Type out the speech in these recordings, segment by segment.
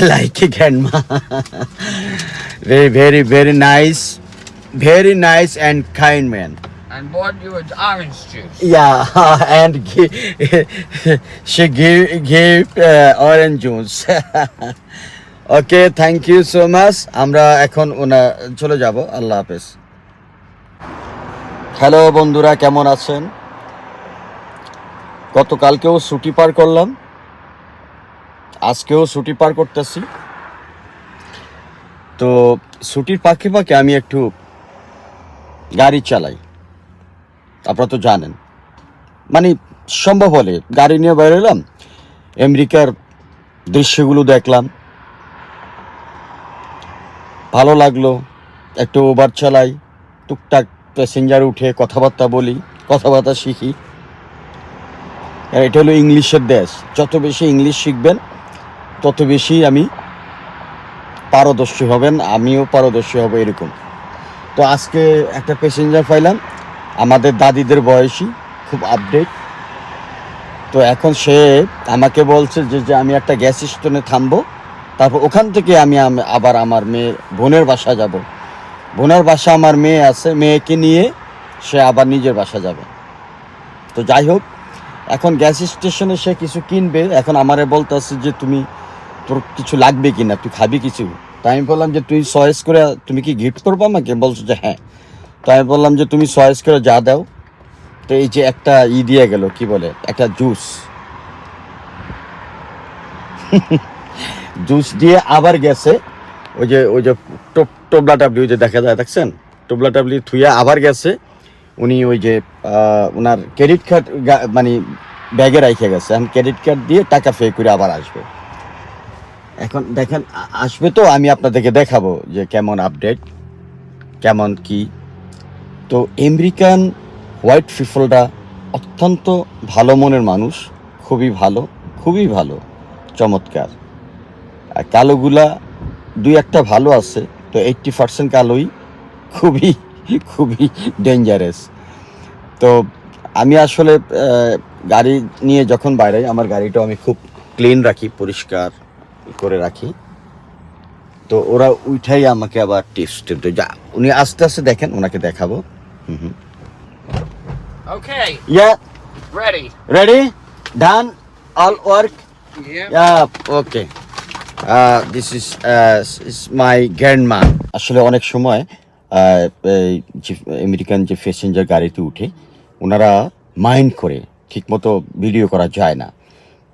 like a grandma. Very nice, very nice and kind man. And bought you an orange juice. Yeah, and she gave orange juice. Okay, thank you so much. আমরা এখন চলে যাব। আল্লাহ হাফেজ। Hello বন্ধুরা, কেমন আছেন? গতকালকেও ছুটি পার করলাম, আজকেও ছুটি পার করতেছি। তো ছুটির ফাঁকে ফাঁকে আমি একটু গাড়ি চালাই, আপনারা তো জানেন। মানে সম্ভব হলে গাড়ি নিয়ে বেরোলাম, আমেরিকার দৃশ্যগুলো দেখলাম, ভালো লাগলো। একটু ওভার চালাই, টুকটাক প্যাসেঞ্জার উঠে কথাবার্তা বলি, কথাবার্তা শিখি। আর এটা হলো ইংলিশের দেশ, যত বেশি ইংলিশ শিখবেন তত বেশি আমি পারদর্শী হবেন, আমিও পারদর্শী হব এরকম। তো আজকে একটা প্যাসেঞ্জার পাইলাম, আমাদের দাদিদের বয়সী, খুব আপডেট। তো এখন সে আমাকে বলছে যে আমি একটা গ্যাস স্টেশনে থামবো, তারপর ওখান থেকে আমি আবার আমার বোনের বাসা যাব। বোনের বাসা আমার মেয়ে আছে, মেয়েকে নিয়ে সে আবার নিজের বাসা যাবে। তো যাই হোক, এখন গ্যাস স্টেশনে সে কিছু কিনবে। এখন আমারে বলতেছে যে তোর কিছু লাগবে কিনা, তুই খাবি কিছু? তাই আমি বললাম যে তুই চয়েস করে, তুমি কি গিফট করবো আমাকে? বলছো যে হ্যাঁ। তো আমি বললাম যে তুমি চয়েস করে যা দাও। তো এই যে একটা দিয়ে গেল, কি বলে, একটা জুস জুস দিয়ে আবার গেছে। ওই যে টোবলা টাবলি, ওই যে দেখা যায়, দেখছেন, টোবলা টাবলি থুয়ে আবার গেছে। উনি ওই যে ওনার ক্রেডিট কার্ড মানে ব্যাগে রেখে গেছে। আমি ক্রেডিট কার্ড দিয়ে টাকা পে করে আবার আসবে। এখন দেখেন আসবে, তো আমি আপনাদেরকে দেখাবো যে কেমন আপডেট, কেমন কি। তো আমেরিকান হোয়াইট পিপলরা অত্যন্ত ভালো মনের মানুষ, খুবই ভালো, চমৎকার। আর কালোগুলা দুই একটা ভালো আছে, তো 80% কালোই খুবই ডেঞ্জারাস। তো আমি আসলে গাড়ি নিয়ে যখন বাইরে, আমার গাড়িটা আমি খুব ক্লিন রাখি, পরিষ্কার করে রাখি। তো ওরা উঠাই আমাকে আবার টিপস দেয়। যা উনি আস্তে আস্তে দেখেন, ওনাকে দেখাবো। Okay. Yeah, Ready? done, all work. Yeah. Okay. This is my grandma. আসলে অনেক সময় এই যে আমেরিকান যে প্যাসেঞ্জার গাড়িতে উঠে, ওনারা মাইন্ড করে, ঠিকমতো ভিডিও করা যায় না।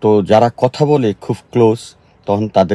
তো যারা কথা বলে খুব ক্লোজ, তখন তাদের